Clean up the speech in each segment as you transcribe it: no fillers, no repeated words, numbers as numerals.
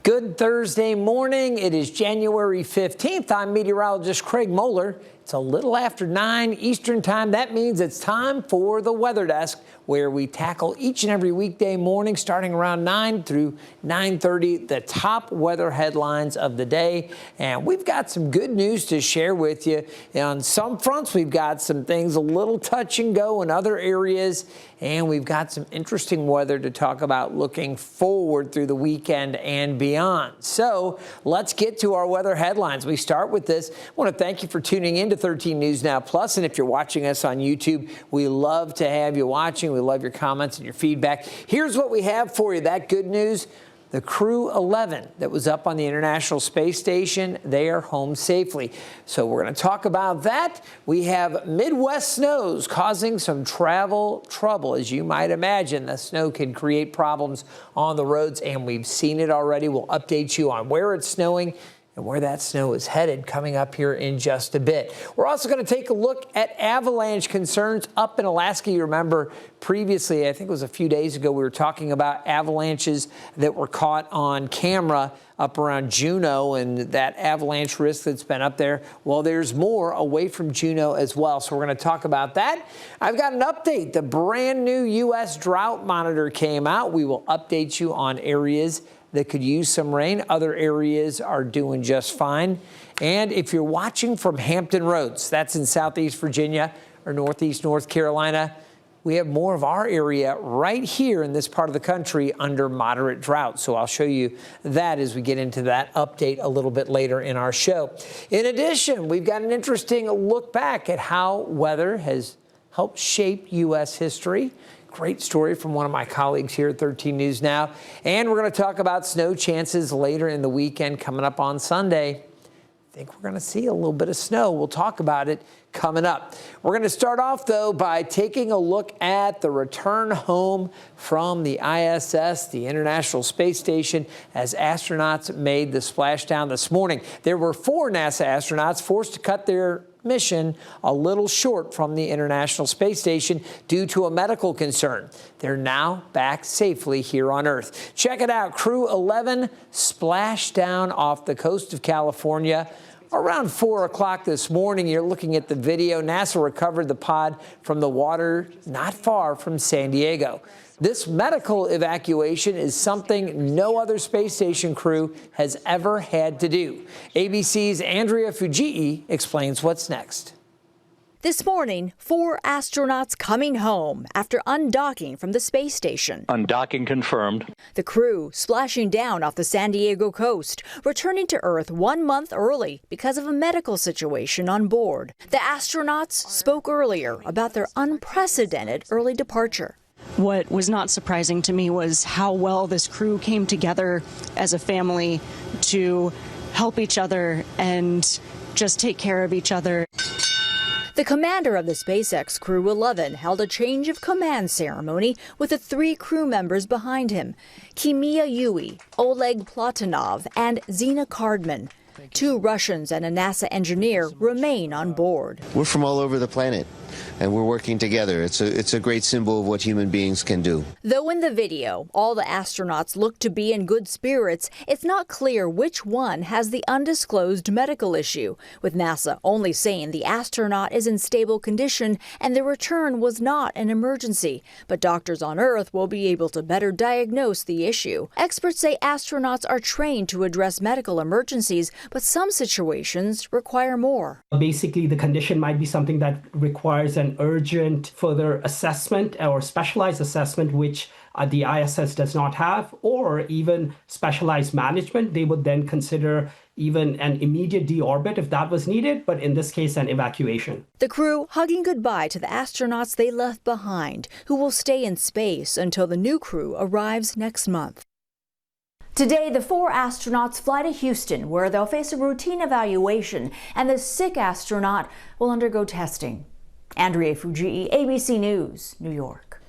Good Thursday morning. It is January 15th. I'm meteorologist Craig Moeller. It's a little after 9 Eastern time. That means it's time for the Weather Desk, where we tackle each and every weekday morning starting around 9 through 9:30 the top weather headlines of the day. And we've got some good news to share with you. On some fronts, we've got some things a little touch and go in other areas. And we've got some interesting weather to talk about looking forward through the weekend and beyond. So let's get to our weather headlines. We start with this. I want to thank you for tuning in to 13 News Now Plus. And if you're watching us on YouTube, we love to have you watching. We love your comments and your feedback. Here's what we have for you. That good news. The Crew 11 that was up on the International Space Station, they are home safely. So we're going to talk about that. We have Midwest snows causing some travel trouble. As you might imagine, the snow can create problems on the roads, and we've seen it already. We'll update you on where it's snowing and where that snow is headed coming up here in just a bit. We're also going to take a look at avalanche concerns up in Alaska. You remember previously, I think it was a few days ago, we were talking about avalanches that were caught on camera up around Juneau and that avalanche risk that's been up there. Well, there's more away from Juneau as well. So we're going to talk about that. I've got an update. The brand new U.S. drought monitor came out. We will update you on areas that could use some rain. Other areas are doing just fine. And if you're watching from Hampton Roads, that's in Southeast Virginia or Northeast North Carolina, we have more of our area right here in this part of the country under moderate drought. So I'll show you that as we get into that update a little bit later in our show. In addition, we've got an interesting look back at how weather has helped shape U.S. history. Great story from one of my colleagues here at 13 News Now. And we're going to talk about snow chances later in the weekend coming up on Sunday. I think we're going to see a little bit of snow. We'll talk about it coming up. We're going to start off, though, by taking a look at the return home from the ISS, the International Space Station, as astronauts made the splashdown this morning. There were 4 NASA astronauts forced to cut their mission a little short from the International Space Station due to a medical concern. They're now back safely here on Earth. Check it out. Crew 11 splashed down off the coast of California around 4 o'clock this morning. You're looking at the video. NASA recovered the pod from the water not far from San Diego. This medical evacuation is something no other space station crew has ever had to do. ABC's Andrea Fujii explains what's next. This morning, 4 astronauts coming home after undocking from the space station. Undocking confirmed. The crew splashing down off the San Diego coast, returning to Earth 1 month early because of a medical situation on board. The astronauts spoke earlier about their unprecedented early departure. What was not surprising to me was how well this crew came together as a family to help each other and just take care of each other. The commander of the SpaceX Crew 11 held a change of command ceremony with the 3 crew members behind him, Kimiya Yui, Oleg Platonov, and Zina Cardman. 2 Russians and a NASA engineer remain on board. We're from all over the planet, and we're working together. It's a great symbol of what human beings can do. Though in the video, all the astronauts look to be in good spirits, it's not clear which one has the undisclosed medical issue, with NASA only saying the astronaut is in stable condition and the return was not an emergency. But doctors on Earth will be able to better diagnose the issue. Experts say astronauts are trained to address medical emergencies, but some situations require more. Basically, the condition might be something that requires an urgent further assessment or specialized assessment, which the ISS does not have, or even specialized management. They would then consider even an immediate deorbit if that was needed, but in this case, an evacuation. The crew hugging goodbye to the astronauts they left behind, who will stay in space until the new crew arrives next month. Today, the 4 astronauts fly to Houston, where they'll face a routine evaluation, and the sick astronaut will undergo testing. Andrea Fujii, ABC News, New York.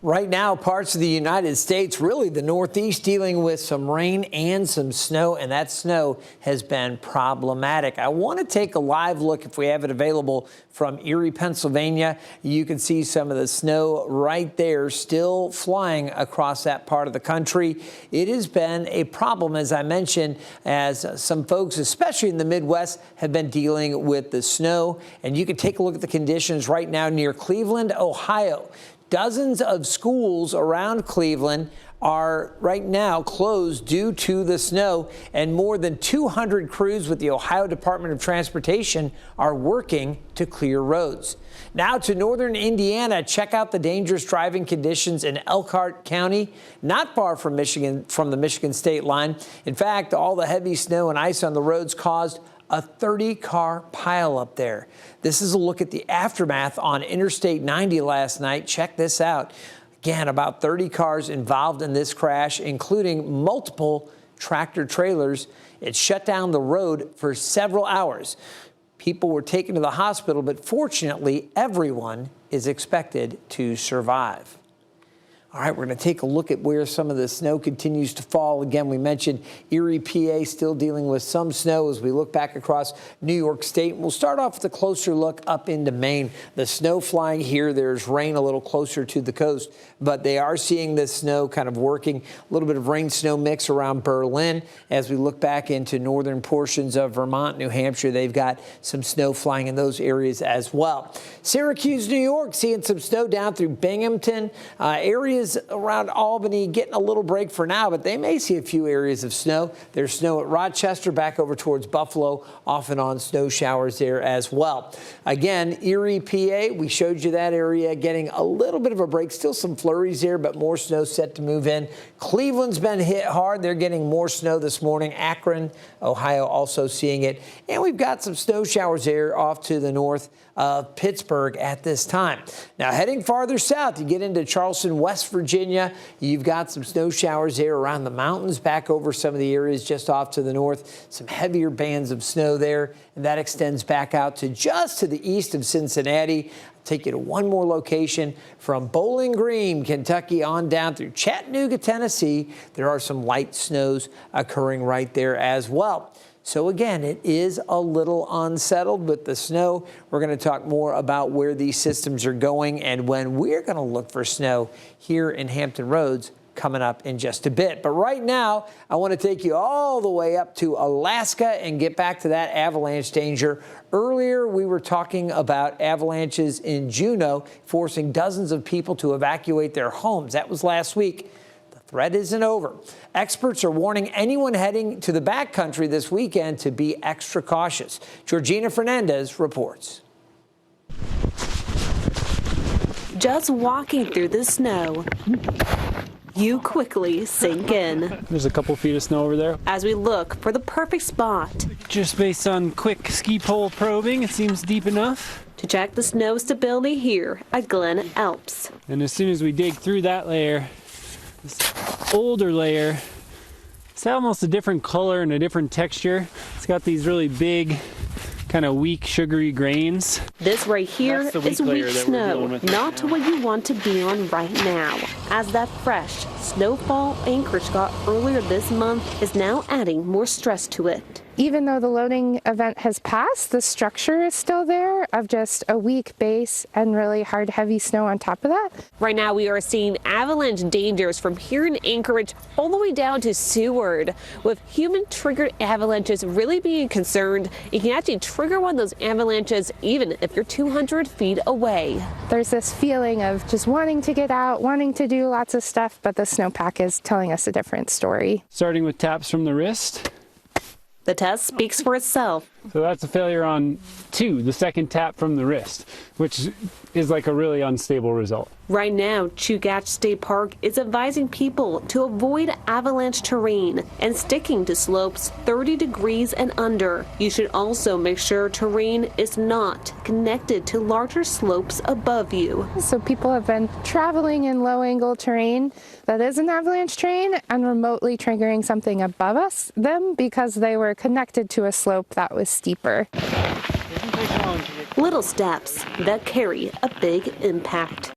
Right now, parts of the United States, really the Northeast, dealing with some rain and some snow, and that snow has been problematic. I want to take a live look, if we have it available, from Erie, Pennsylvania. You can see some of the snow right there still flying across that part of the country. It has been a problem, as I mentioned, as some folks, especially in the Midwest, have been dealing with the snow. And you can take a look at the conditions right now near Cleveland, Ohio. Dozens of schools around Cleveland are right now closed due to the snow, and more than 200 crews with the Ohio Department of Transportation are working to clear roads. Now to northern Indiana, check out the dangerous driving conditions in Elkhart County, not far from the Michigan state line. In fact, all the heavy snow and ice on the roads caused a 30-car pileup there. This is a look at the aftermath on Interstate 90 last night. Check this out. Again, about 30 cars involved in this crash, including multiple tractor trailers. It shut down the road for several hours. People were taken to the hospital, but fortunately, everyone is expected to survive. All right, we're going to take a look at where some of the snow continues to fall. Again, we mentioned Erie, PA, still dealing with some snow as we look back across New York State. We'll start off with a closer look up into Maine. The snow flying here, there's rain a little closer to the coast, but they are seeing this snow kind of working. A little bit of rain-snow mix around Berlin. As we look back into northern portions of Vermont, New Hampshire, they've got some snow flying in those areas as well. Syracuse, New York, seeing some snow down through Binghamton. Areas around Albany getting a little break for now, but they may see a few areas of snow. There's snow at Rochester, back over towards Buffalo, off and on snow showers there as well. Again, Erie, PA, we showed you that area getting a little bit of a break. Still some flurries there, but more snow set to move in. Cleveland's been hit hard. They're getting more snow this morning. Akron, Ohio also seeing it. And we've got some snow showers there off to the north of Pittsburgh at this time. Now heading farther south, you get into Charleston, West Virginia. You've got some snow showers there around the mountains, back over some of the areas just off to the north. Some heavier bands of snow there, and that extends back out to just to the east of Cincinnati. I'll take you to one more location from Bowling Green, Kentucky, on down through Chattanooga, Tennessee. There are some light snows occurring right there as well. So again, it is a little unsettled with the snow. We're going to talk more about where these systems are going and when we're going to look for snow here in Hampton Roads coming up in just a bit. But right now, I want to take you all the way up to Alaska and get back to that avalanche danger. Earlier, we were talking about avalanches in Juneau, forcing dozens of people to evacuate their homes. That was last week. Threat isn't over. Experts are warning anyone heading to the backcountry this weekend to be extra cautious. Georgina Fernandez reports. Just walking through the snow, you quickly sink in. There's a couple feet of snow over there. As we look for the perfect spot. Just based on quick ski pole probing, it seems deep enough. To check the snow stability here at Glen Alps. And as soon as we dig through that layer, this older layer, it's almost a different color and a different texture. It's got these really big, kind of weak, sugary grains. This right here is weak snow, not to what you want to be on right now, as that fresh snowfall Anchorage got earlier this month is now adding more stress to it. Even though the loading event has passed, the structure is still there of just a weak base and really hard, heavy snow on top of that. Right now, we are seeing avalanche dangers from here in Anchorage all the way down to Seward. With human-triggered avalanches really being concerned, you can actually trigger one of those avalanches even if you're 200 feet away. There's this feeling of just wanting to get out, wanting to do lots of stuff, but the snowpack is telling us a different story. Starting with taps from the wrist. The test speaks for itself. So that's a failure on 2, the second tap from the wrist, which is like a really unstable result. Right now, Chugach State Park is advising people to avoid avalanche terrain and sticking to slopes 30 degrees and under. You should also make sure terrain is not connected to larger slopes above you. So people have been traveling in low angle terrain that is an avalanche terrain and remotely triggering something above them because they were connected to a slope that was steeper. Little steps that carry a big impact.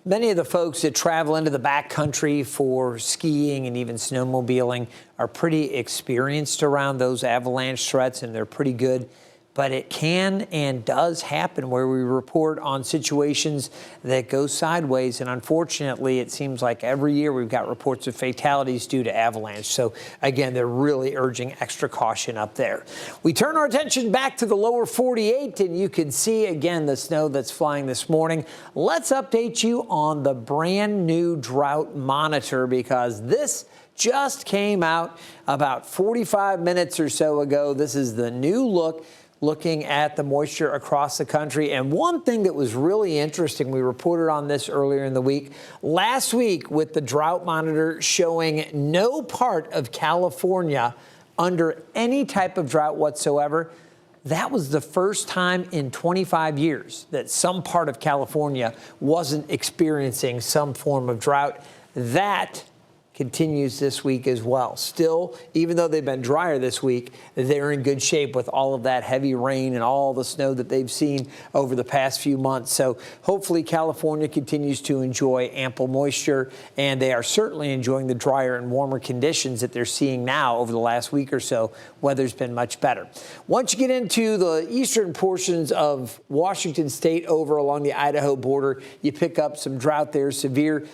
Many of the folks that travel into the backcountry for skiing and even snowmobiling are pretty experienced around those avalanche threats, and they're pretty good. But it can and does happen where we report on situations that go sideways. And unfortunately, it seems like every year we've got reports of fatalities due to avalanche. So again, they're really urging extra caution up there. We turn our attention back to the lower 48, and you can see again the snow that's flying this morning. Let's update you on the brand new drought monitor, because this just came out about 45 minutes or so ago. This is the new look, looking at the moisture across the country. And one thing that was really interesting, we reported on this earlier in the week, last week with the drought monitor showing no part of California under any type of drought whatsoever. That was the first time in 25 years that some part of California wasn't experiencing some form of drought. That continues this week as well. Still, even though they've been drier this week, they're in good shape with all of that heavy rain and all the snow that they've seen over the past few months. So hopefully California continues to enjoy ample moisture, and they are certainly enjoying the drier and warmer conditions that they're seeing now over the last week or so. Weather's been much better. Once you get into the eastern portions of Washington state over along the Idaho border, you pick up some drought there, severe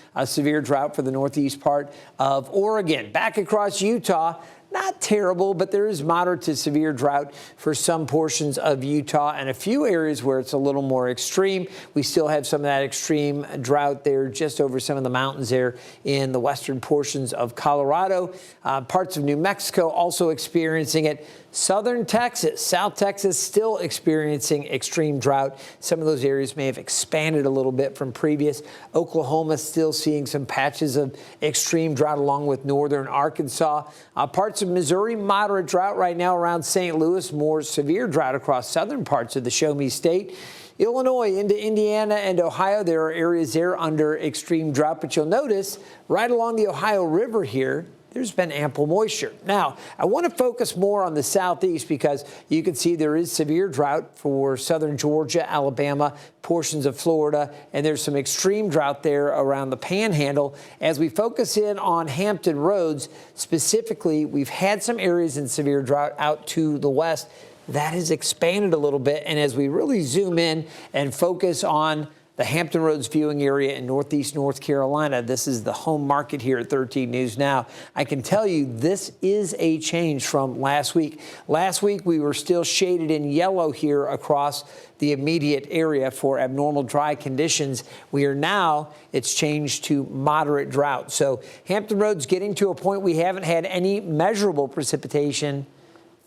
drought for the northeast part of Oregon. Back across Utah, not terrible, but there is moderate to severe drought for some portions of Utah and a few areas where it's a little more extreme. We still have some of that extreme drought there just over some of the mountains there in the western portions of Colorado. Parts of New Mexico also experiencing it. Southern Texas, South Texas still experiencing extreme drought. Some of those areas may have expanded a little bit from previous. Oklahoma still seeing some patches of extreme drought along with northern Arkansas. Parts of Missouri, moderate drought right now around St. Louis. More severe drought across southern parts of the Show Me State. Illinois into Indiana and Ohio, there are areas there under extreme drought. But you'll notice right along the Ohio River here, there's been ample moisture. Now, I want to focus more on the southeast because you can see there is severe drought for southern Georgia, Alabama, portions of Florida, and there's some extreme drought there around the Panhandle. As we focus in on Hampton Roads, specifically, we've had some areas in severe drought out to the west. That has expanded a little bit, and as we really zoom in and focus on the Hampton Roads viewing area in northeast North Carolina, this is the home market here at 13 News Now. I can tell you this is a change from last week. Last week, we were still shaded in yellow here across the immediate area for abnormal dry conditions. We are now, it's changed to moderate drought. So Hampton Roads getting to a point we haven't had any measurable precipitation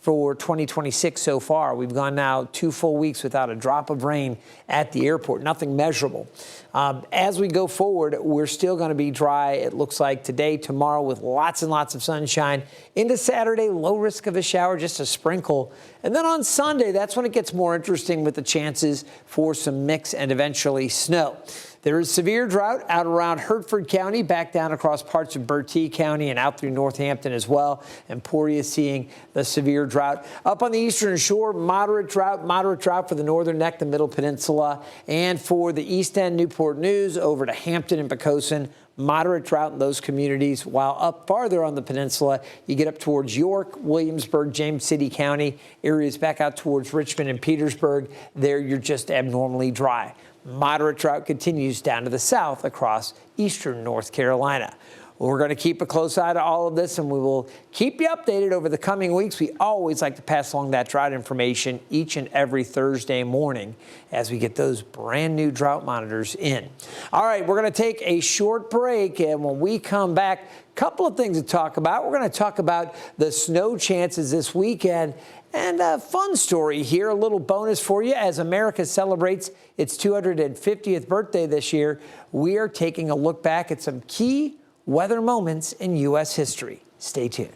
for 2026 so far. We've gone now 2 full weeks without a drop of rain at the airport, nothing measurable. As we go forward, we're still going to be dry, it looks like today, tomorrow, with lots and lots of sunshine. Into Saturday, low risk of a shower, just a sprinkle. And then on Sunday, that's when it gets more interesting with the chances for some mix and eventually snow. There is severe drought out around Hertford County, back down across parts of Bertie County and out through Northampton as well. Emporia seeing the severe drought. Up on the eastern shore, moderate drought for the northern neck, the middle peninsula, and for the East End, Newport News, over to Hampton and Poquoson. Moderate drought in those communities, while up farther on the peninsula, you get up towards York, Williamsburg, James City County, areas back out towards Richmond and Petersburg. There, you're just abnormally dry. Moderate drought continues down to the south across eastern North Carolina. We're going to keep a close eye to all of this, and we will keep you updated over the coming weeks. We always like to pass along that drought information each and every Thursday morning as we get those brand new drought monitors in. All right, we're going to take a short break, and when we come back, a couple of things to talk about. We're going to talk about the snow chances this weekend. And a fun story here, a little bonus for you. As America celebrates its 250th birthday this year, we are taking a look back at some key weather moments in U.S. history. Stay tuned.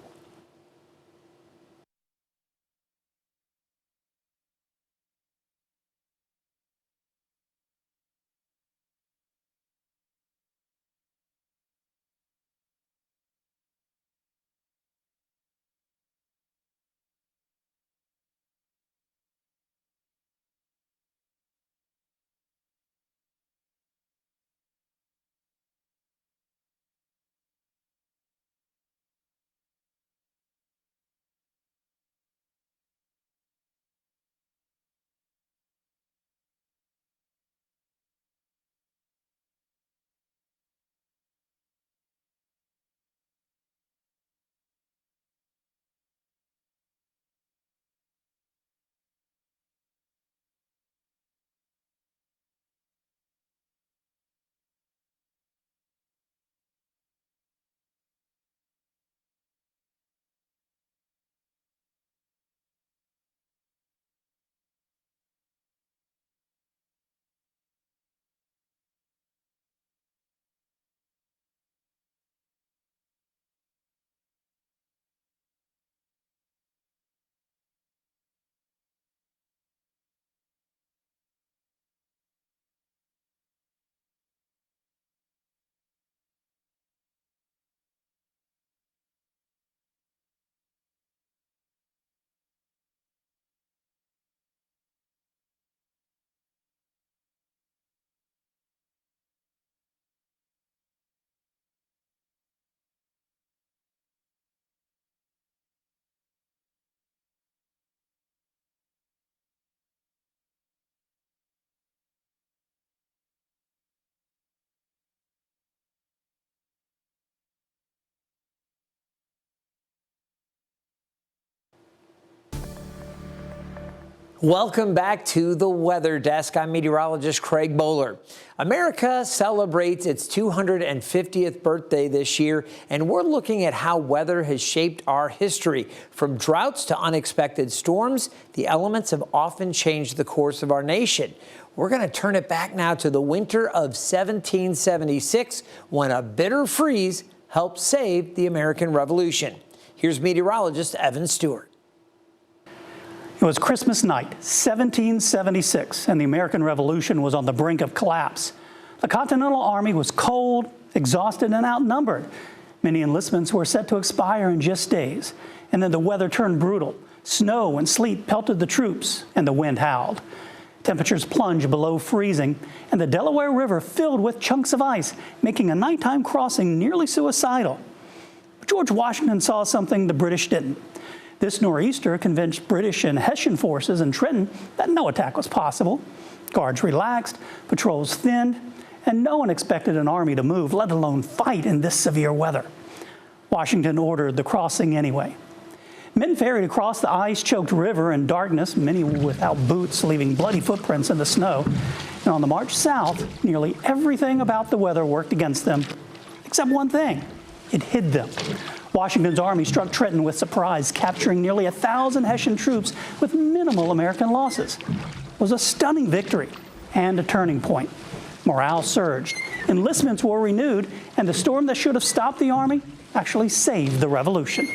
Welcome back to the Weather Desk. I'm meteorologist Craig Moeller. America celebrates its 250th birthday this year, and we're looking at how weather has shaped our history. From droughts to unexpected storms, the elements have often changed the course of our nation. We're going to turn it back now to the winter of 1776, when a bitter freeze helped save the American Revolution. Here's meteorologist Evan Stewart. It was Christmas night, 1776, and the American Revolution was on the brink of collapse. The Continental Army was cold, exhausted, and outnumbered. Many enlistments were set to expire in just days, and then the weather turned brutal. Snow and sleet pelted the troops, and the wind howled. Temperatures plunged below freezing, and the Delaware River filled with chunks of ice, making a nighttime crossing nearly suicidal. But George Washington saw something the British didn't. This nor'easter convinced British and Hessian forces in Trenton that no attack was possible. Guards relaxed, patrols thinned, and no one expected an army to move, let alone fight in this severe weather. Washington ordered the crossing anyway. Men ferried across the ice-choked river in darkness, many without boots, leaving bloody footprints in the snow. And on the march south, nearly everything about the weather worked against them, except one thing: it hid them. Washington's army struck Trenton with surprise, capturing nearly 1,000 Hessian troops with minimal American losses. It was a stunning victory and a turning point. Morale surged, enlistments were renewed, and the storm that should have stopped the army actually saved the revolution.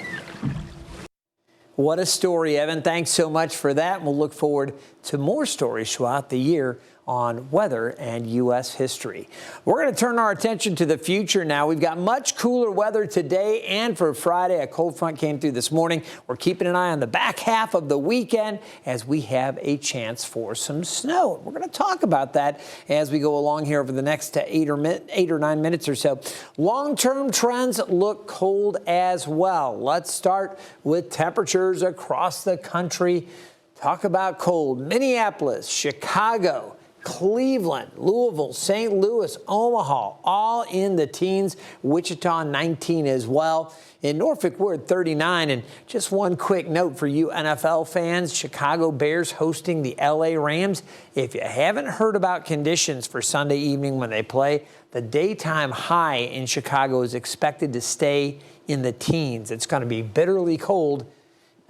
What a story, Evan. Thanks so much for that. We'll look forward to more stories throughout the year on weather and U.S. history. We're going to turn our attention to the future now. We've got much cooler weather today and for Friday. A cold front came through this morning. We're keeping an eye on the back half of the weekend as we have a chance for some snow. We're going to talk about that as we go along here over the next 8 or 9 minutes or so. Long-term trends look cold as well. Let's start with temperatures across the country. Talk about cold. Minneapolis, Chicago, Cleveland, Louisville, St. Louis, Omaha, all in the teens. Wichita, 19 as well. In Norfolk, we're at 39. And just one quick note for you NFL fans, Chicago Bears hosting the LA Rams. If you haven't heard about conditions for Sunday evening when they play, the daytime high in Chicago is expected to stay in the teens. It's going to be bitterly cold.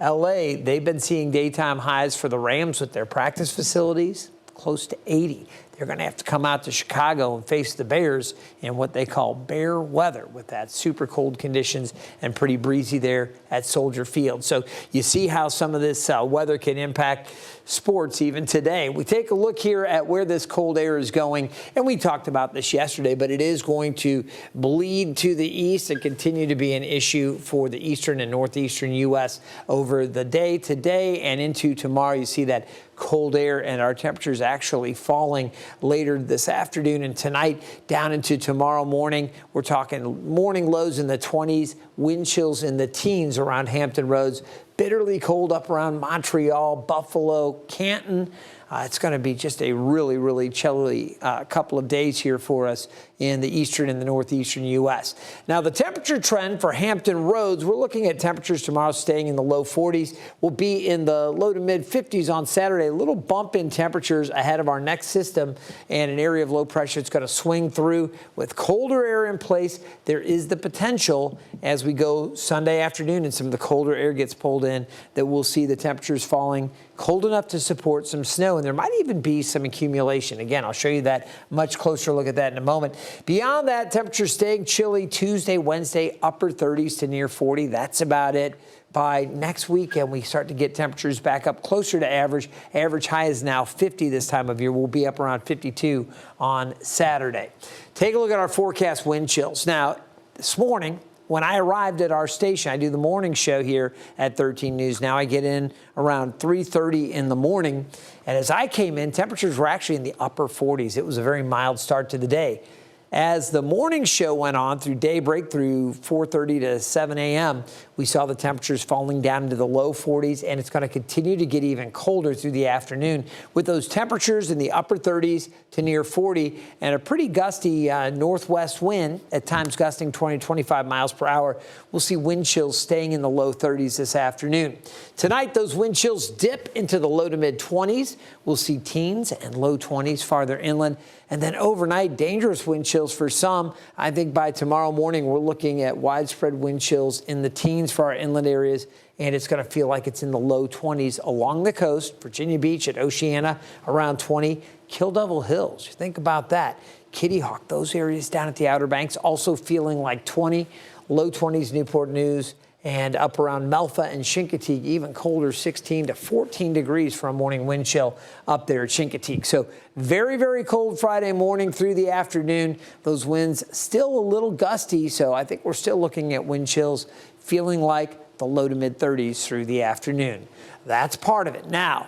LA, they've been seeing daytime highs for the Rams with their practice facilities close to 80. They're going to have to come out to Chicago and face the Bears in what they call bear weather with that super cold conditions and pretty breezy there at Soldier Field. So you see how some of this weather can impact sports even today. We take a look here at where this cold air is going, and we talked about this yesterday, but it is going to bleed to the east and continue to be an issue for the eastern and northeastern U.S. over the day today and into tomorrow. You see that cold air, and our temperatures actually falling later this afternoon and tonight down into tomorrow morning. We're talking morning lows in the 20s, wind chills in the teens around Hampton Roads, bitterly cold up around Montreal, Buffalo, Canton. It's going to be just a really, really chilly couple of days here for us in the eastern and the northeastern U.S. Now, the temperature trend for Hampton Roads, we're looking at temperatures tomorrow staying in the low 40s. We'll be in the low to mid 50s on Saturday. A little bump in temperatures ahead of our next system and an area of low pressure. It's going to swing through with colder air in place. There is the potential as we go Sunday afternoon and some of the colder air gets pulled in that we'll see the temperatures falling cold enough to support some snow, and there might even be some accumulation. Again, I'll show you that much closer look at that in a moment. Beyond that, temperatures staying chilly Tuesday, Wednesday, upper 30s to near 40. That's about it. By next weekend, we start to get temperatures back up closer to average. Average high is now 50 this time of year. We'll be up around 52 on Saturday. Take a look at our forecast wind chills. Now, this morning, when I arrived at our station, I do the morning show here at 13 News. Now I get in around 3:30 in the morning. And as I came in, temperatures were actually in the upper 40s. It was a very mild start to the day. As the morning show went on through daybreak through 4:30 to 7 a.m., we saw the temperatures falling down into the low 40s, and it's going to continue to get even colder through the afternoon with those temperatures in the upper 30s to near 40 and a pretty gusty northwest wind, at times gusting 20 to 25 miles per hour. We'll see wind chills staying in the low 30s this afternoon. Tonight, those wind chills dip into the low to mid 20s. We'll see teens and low 20s farther inland. And then overnight, dangerous wind chills for some. I think by tomorrow morning, we're looking at widespread wind chills in the teens for our inland areas, and it's going to feel like it's in the low 20s along the coast. Virginia Beach at Oceana, around 20. Kill Devil Hills, think about that. Kitty Hawk, those areas down at the Outer Banks, also feeling like 20. Low 20s, Newport News. And up around Melfa and Chincoteague, even colder, 16 to 14 degrees for a morning wind chill up there at Chincoteague. So very, very cold Friday morning through the afternoon. Those winds still a little gusty, so I think we're still looking at wind chills feeling like the low to mid 30s through the afternoon. That's part of it. Now,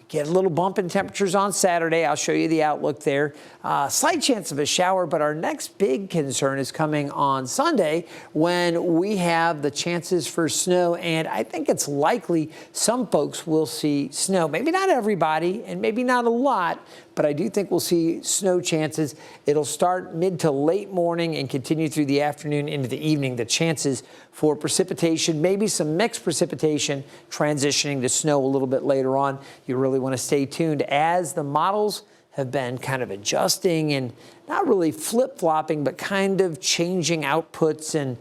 get a little bump in temperatures on Saturday. I'll show you the outlook there. Slight chance of a shower, but our next big concern is coming on Sunday when we have the chances for snow, and I think it's likely some folks will see snow. Maybe not everybody, and maybe not a lot, but I do think we'll see snow chances. It'll start mid to late morning and continue through the afternoon into the evening. The chances for precipitation, maybe some mixed precipitation, transitioning to snow a little bit later on. You really want to stay tuned as the models have been kind of adjusting and not really flip-flopping, but kind of changing outputs. And,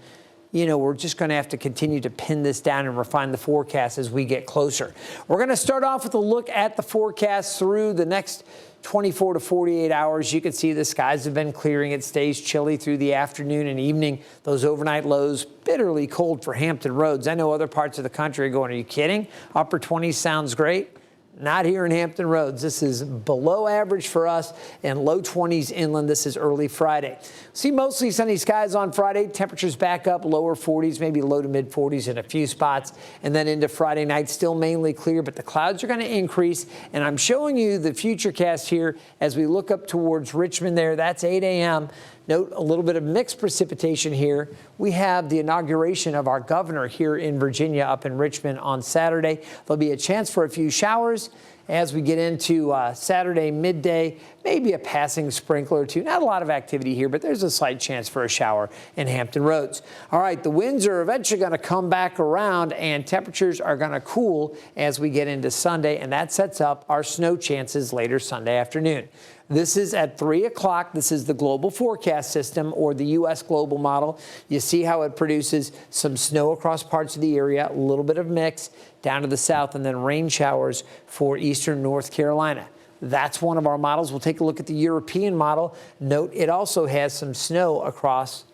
you know, we're just going to have to continue to pin this down and refine the forecast as we get closer. We're going to start off with a look at the forecast through the next 24 to 48 hours. You can see the skies have been clearing. It stays chilly through the afternoon and evening. Those overnight lows bitterly cold for Hampton Roads. I know other parts of the country are going, are you kidding? Upper 20s sounds great. Not here in Hampton Roads. This is below average for us, and low 20s inland. This is early Friday. See mostly sunny skies on Friday. Temperatures back up, lower 40s, maybe low to mid 40s in a few spots. And then into Friday night, still mainly clear, but the clouds are going to increase. And I'm showing you the futurecast here as we look up towards Richmond there. That's 8 a.m. Note a little bit of mixed precipitation here. We have the inauguration of our governor here in Virginia up in Richmond on Saturday. There'll be a chance for a few showers as we get into Saturday midday, maybe a passing sprinkler or two. Not a lot of activity here, but there's a slight chance for a shower in Hampton Roads. All right, the winds are eventually going to come back around and temperatures are going to cool as we get into Sunday, and that sets up our snow chances later Sunday afternoon. This is at 3 o'clock. This is the global forecast system, or the U.S. global model. You see how it produces some snow across parts of the area, a little bit of mix down to the south, and then rain showers for eastern North Carolina. That's one of our models. We'll take a look at the European model. Note it also has some snow across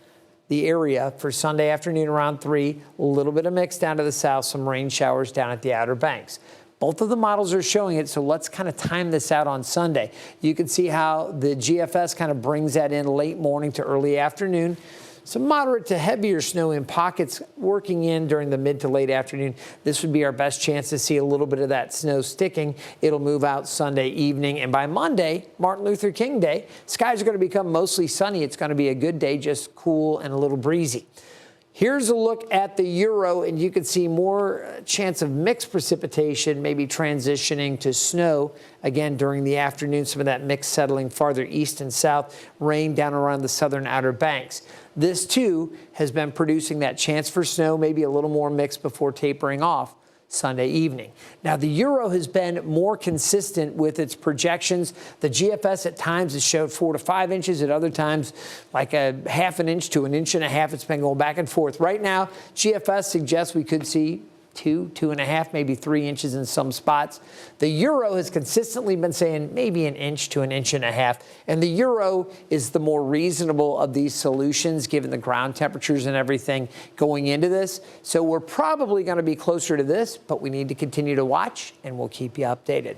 the area for Sunday afternoon around 3, a little bit of mix down to the south, some rain showers down at the Outer Banks. Both of the models are showing it, so let's kind of time this out on Sunday. You can see how the GFS kind of brings that in late morning to early afternoon. Some moderate to heavier snow in pockets working in during the mid to late afternoon. This would be our best chance to see a little bit of that snow sticking. It'll move out Sunday evening. And by Monday, Martin Luther King Day, skies are going to become mostly sunny. It's going to be a good day, just cool and a little breezy. Here's a look at the Euro, and you can see more chance of mixed precipitation, maybe transitioning to snow again during the afternoon. Some of that mix settling farther east and south, rain down around the southern Outer Banks. This, too, has been producing that chance for snow, maybe a little more mix before tapering off Sunday evening. Now, the Euro has been more consistent with its projections. The GFS at times has showed 4 to 5 inches. At other times, like a ½ an inch to 1.5 inches. It's been going back and forth. Right now, GFS suggests we could see 2, 2.5, maybe 3 inches in some spots. The Euro has consistently been saying maybe 1 inch to 1.5 inches. And the Euro is the more reasonable of these solutions, given the ground temperatures and everything going into this. So we're probably going to be closer to this, but we need to continue to watch, and we'll keep you updated.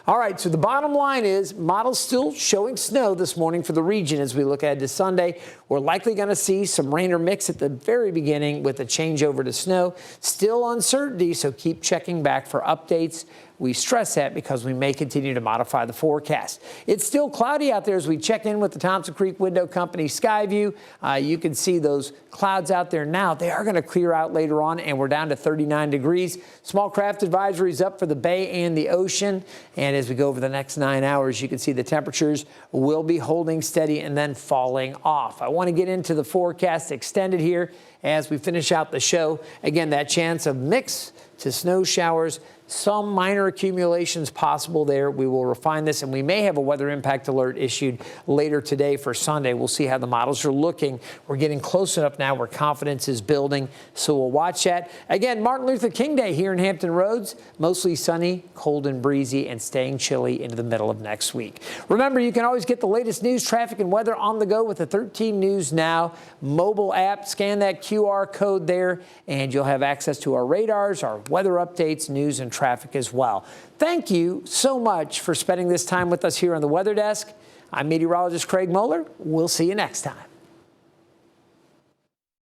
All right, so the bottom line is models still showing snow this morning for the region as we look ahead to Sunday. We're likely going to see some rain or mix at the very beginning with a change over to snow. Still uncertain uncertainty, so keep checking back for updates. We stress that because we may continue to modify the forecast. It's still cloudy out there as we check in with the Thompson Creek Window Company Skyview. You can see those clouds out there now. They are going to clear out later on, and we're down to 39 degrees. Small craft advisories up for the bay and the ocean. And as we go over the next 9 hours, you can see the temperatures will be holding steady and then falling off. I want to get into the forecast extended here as we finish out the show. Again, that chance of mix to snow showers, some minor accumulations possible there. We will refine this, and we may have a weather impact alert issued later today for Sunday. We'll see how the models are looking. We're getting close enough now where confidence is building, so we'll watch that. Again, Martin Luther King Day here in Hampton Roads. Mostly sunny, cold and breezy, and staying chilly into the middle of next week. Remember, you can always get the latest news, traffic, and weather on the go with the 13 News Now mobile app. Scan that QR code there, and you'll have access to our radars, our weather updates, news, and traffic as well. Thank you so much for spending this time with us here on the Weather Desk. I'm meteorologist Craig Moeller. We'll see you next time.